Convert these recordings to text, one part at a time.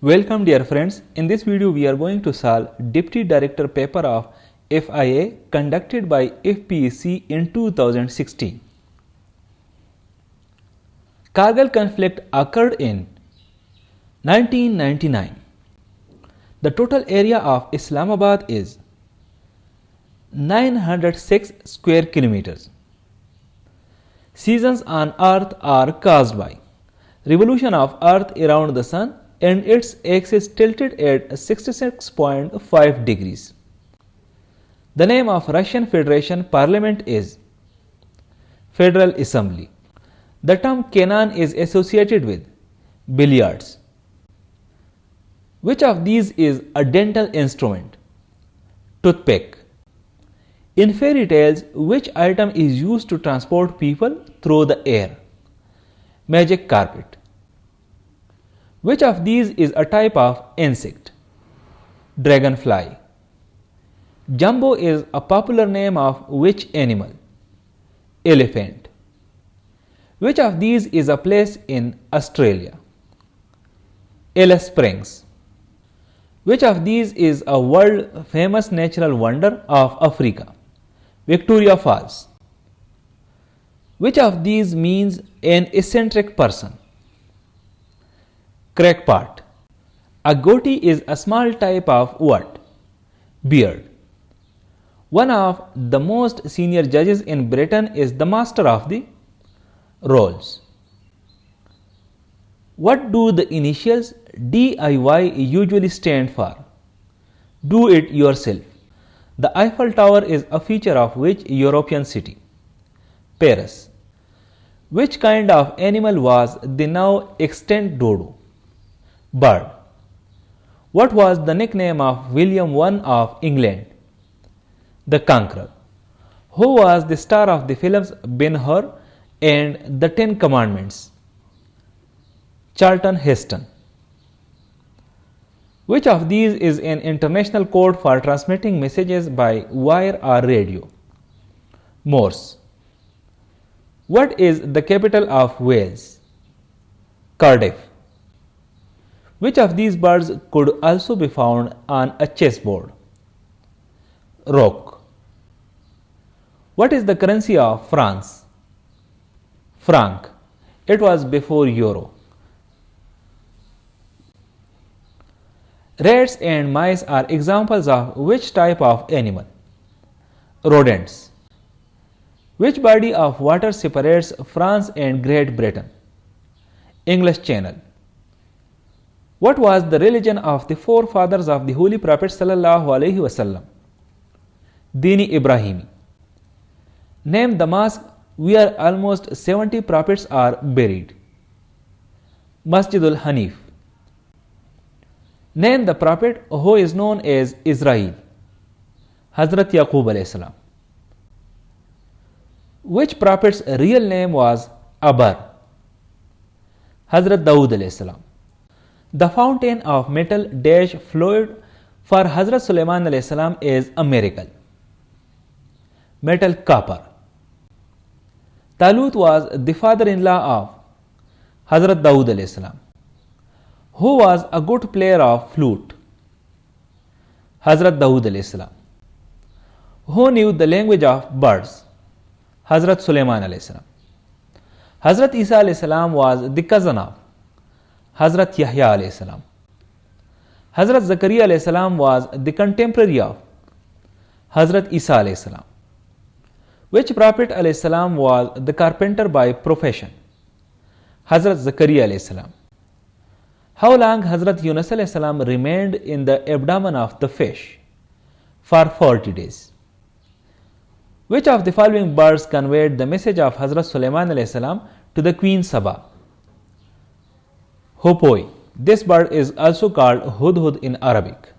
Welcome dear friends, in this video we are going to solve Deputy Director paper of FIA conducted by FPSC in 2016. Kargil conflict occurred in 1999. The total area of Islamabad is 906 square kilometers. Seasons on Earth are caused by revolution of Earth around the Sun and its axis tilted at 66.5 degrees. The name of Russian Federation Parliament is Federal Assembly. The term cannon is associated with billiards. Which of these is a dental instrument? Toothpick. In fairy tales, which item is used to transport people through the air? Magic carpet. Which of these is a type of insect? Dragonfly. Jumbo is a popular name of which animal? Elephant. Which of these is a place in Australia? Alice Springs. Which of these is a world famous natural wonder of Africa? Victoria Falls. Which of these means an eccentric person? Crackpot. A goatee is a small type of what? Beard. One of the most senior judges in Britain is the master of the rolls. What do the initials DIY usually stand for? Do it yourself. The Eiffel Tower is a feature of which European city? Paris. Which kind of animal was the now extinct dodo? Bird. What was the nickname of William I of England? The Conqueror. Who was the star of the films Ben-Hur and the Ten Commandments? Charlton Heston. Which of these is an international code for transmitting messages by wire or radio? Morse. What is the capital of Wales? Cardiff. Which of these birds could also be found on a chessboard? Rook. What is the currency of France? Franc. It was before euro. Rats and mice are examples of which type of animal? Rodents. Which body of water separates France and Great Britain? English Channel. What was the religion of the forefathers of the Holy Prophet sallallahu alaihi wasallam? Dini Ibrahimi. Name the mosque where almost 70 prophets are buried. Masjidul Hanif. Name the prophet who is known as Israel. Hazrat Yaqub alayhi salam. Which prophet's real name was Abar? Hazrat Dawood alayhi salam. The fountain of metal dash flowed for Hazrat Sulaiman alayhi salam is a miracle. Metal copper. Talut was the father-in-law of Hazrat Dawood alayhi salam. Who was a good player of flute? Hazrat Dawood alayhi salam. Who knew the language of birds? Hazrat Sulaiman alayhi salam. Hazrat Isa alayhi salam was the cousin of Hazrat Yahya alayhi salam. Hazrat Zakaria alayhi salam was the contemporary of Hazrat Isa alayhi salam. Which prophet alayhi salam was the carpenter by profession? Hazrat Zakaria alayhi salam. How long Hazrat Yunus alayhi salam remained in the abdomen of the fish? For 40 days. Which of the following birds conveyed the message of Hazrat Sulaiman alayhi salam to the Queen Saba? Hoopoe. This bird is also called hudhud in Arabic.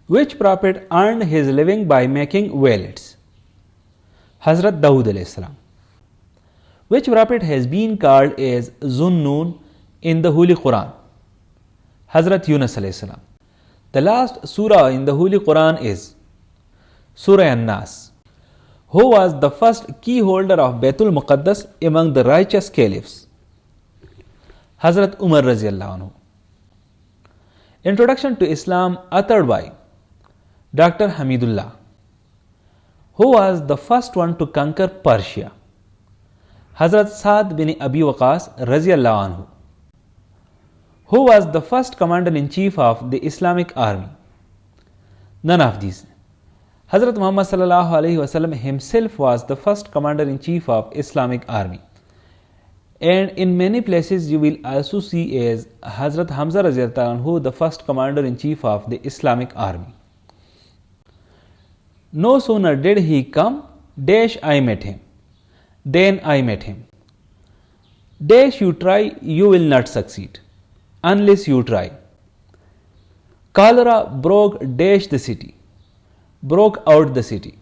Which prophet earned his living by making wallets? Hazrat Dawood alayhi salam. Which prophet has been called as Zunnun in the Holy Quran? Hazrat Yunus alayhi salam. The last surah in the Holy Quran is Surah An-Nas. Who was the first key holder of Baitul Muqaddas among the righteous caliphs? Hazrat Umar Raziyallahu Anhu. Introduction to Islam authored by Dr. Hamidullah, who was the first one to conquer Persia. Hazrat Saad bin Abi Waqas Raziyallahu Anhu, who was the first commander-in-chief of the Islamic army. None of these. Hazrat Muhammad sallallahu alaihi wasallam himself was the first commander-in-chief of Islamic army. And in many places you will also see as Hazrat Hamza Raziyallahu Anhu, the first commander-in-chief of the Islamic army. No sooner did he come, dash I met him. Then I met him. Dash you try, you will not succeed, unless you try. Cholera broke dash the city, broke out the city.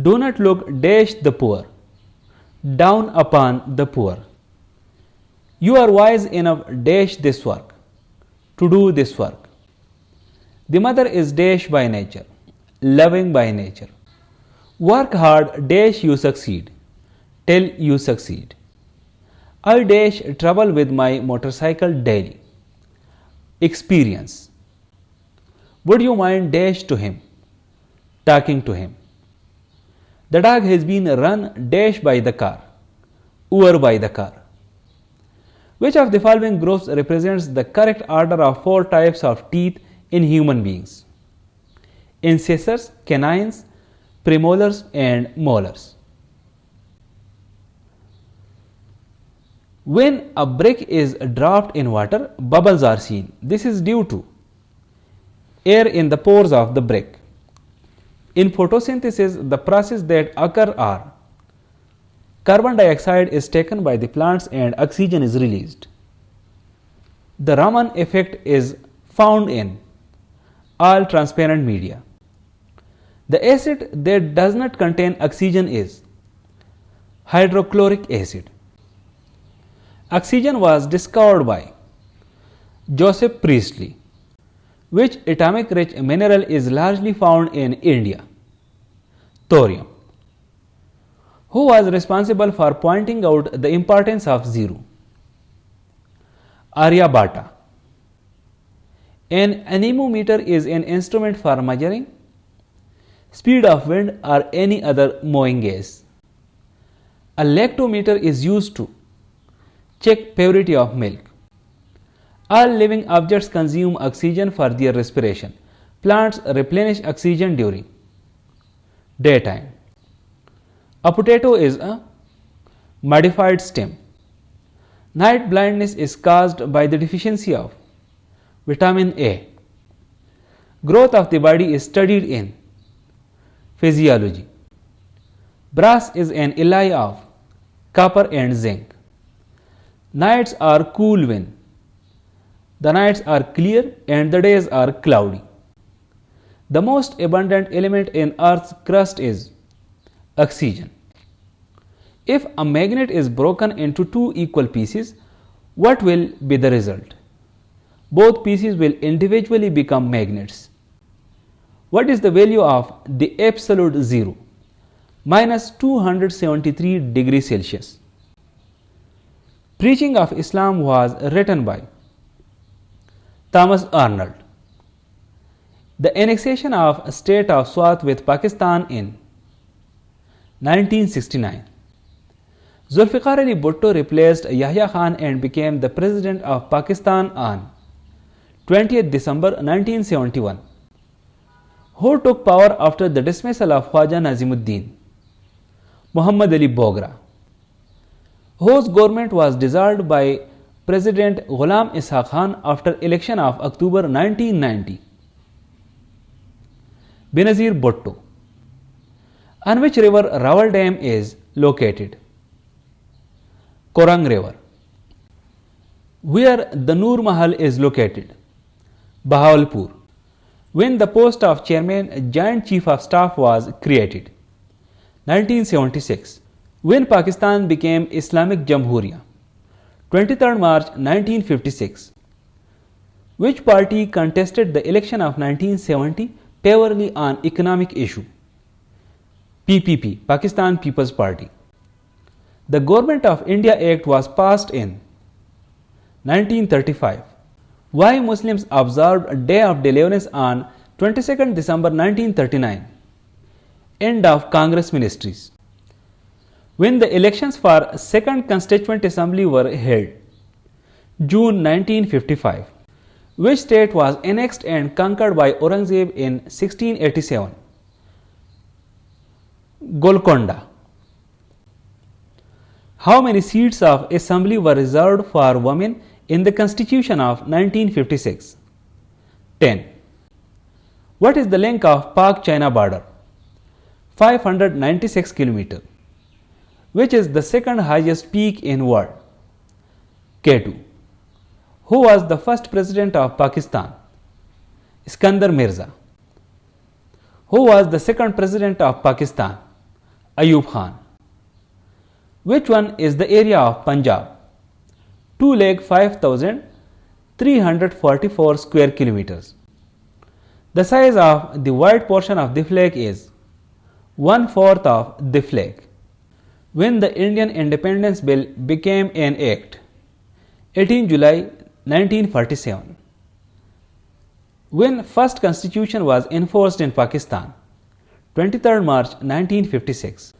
Do not look dash the poor, down upon the poor. You are wise enough dash this work, to do this work. The mother is dash by nature, loving by nature. Work hard dash you succeed, till you succeed. I dash travel with my motorcycle daily. Experience. Would you mind dash to him, talking to him? The dog has been run dash by the car, over by the car. Which of the following groups represents the correct order of 4 types of teeth in human beings? Incisors, canines, premolars and molars. When a brick is dropped in water, bubbles are seen. This is due to air in the pores of the brick. In photosynthesis, the process that occur are carbon dioxide is taken by the plants and oxygen is released. The Raman effect is found in all transparent media. The acid that does not contain oxygen is hydrochloric acid. Oxygen was discovered by Joseph Priestley. Which atomic rich mineral is largely found in India? Thorium. Who was responsible for pointing out the importance of zero? Aryabhata. An anemometer is an instrument for measuring speed of wind or any other moving gas. A lactometer is used to check purity of milk. All living objects consume oxygen for their respiration. Plants replenish oxygen during daytime. A potato is a modified stem. Night blindness is caused by the deficiency of vitamin A. Growth of the body is studied in physiology. Brass is an alloy of copper and zinc. Nights are cool when the nights are clear and the days are cloudy. The most abundant element in Earth's crust is oxygen. If a magnet is broken into 2 equal pieces, what will be the result? Both pieces will individually become magnets. What is the value of the absolute zero? Minus 273 degrees Celsius. Preaching of Islam was written by Thomas Arnold. The annexation of state of Swat with Pakistan in 1969. Zulfikar Ali Bhutto replaced Yahya Khan and became the president of Pakistan on 20th December 1971. Who took power after the dismissal of Khwaja Nazimuddin? Muhammad Ali Bogra. Whose government was dissolved by President Ghulam Ishaq Khan after election of October 1990? Benazir Bhutto. On which river Rawal Dam is located? Korang River. Where the Noor Mahal is located? Bahawalpur. When the post of Chairman Joint Chief of Staff was created? 1976. When Pakistan became Islamic Jamhuriya? 23rd March 1956. Which party contested the election of 1970 purely on economic issue? PPP, Pakistan People's Party. The Government of India Act was passed in 1935. Why Muslims observed a day of deliverance on 22nd December 1939? End of Congress ministries. When the elections for 2nd Constituent Assembly were held? June 1955. Which state was annexed and conquered by Aurangzeb in 1687? Golconda. How many seats of assembly were reserved for women in the Constitution of 1956? 10. What is the length of Pak-China border? 596 km. Which is the second highest peak in world? K2. Who was the first president of Pakistan? Iskandar Mirza. Who was the second president of Pakistan? Ayub Khan. Which one is the area of Punjab? 2,05,344 square kilometers. The size of the white portion of the flag is 1/4 of the flag. When the Indian Independence Bill became an act? 18 July 1947. When first constitution was enforced in Pakistan? 23rd March 1956.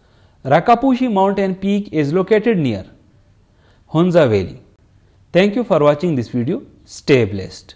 Rakaposhi mountain peak is located near? Hunza Valley. Thank you for watching this video. Stay blessed.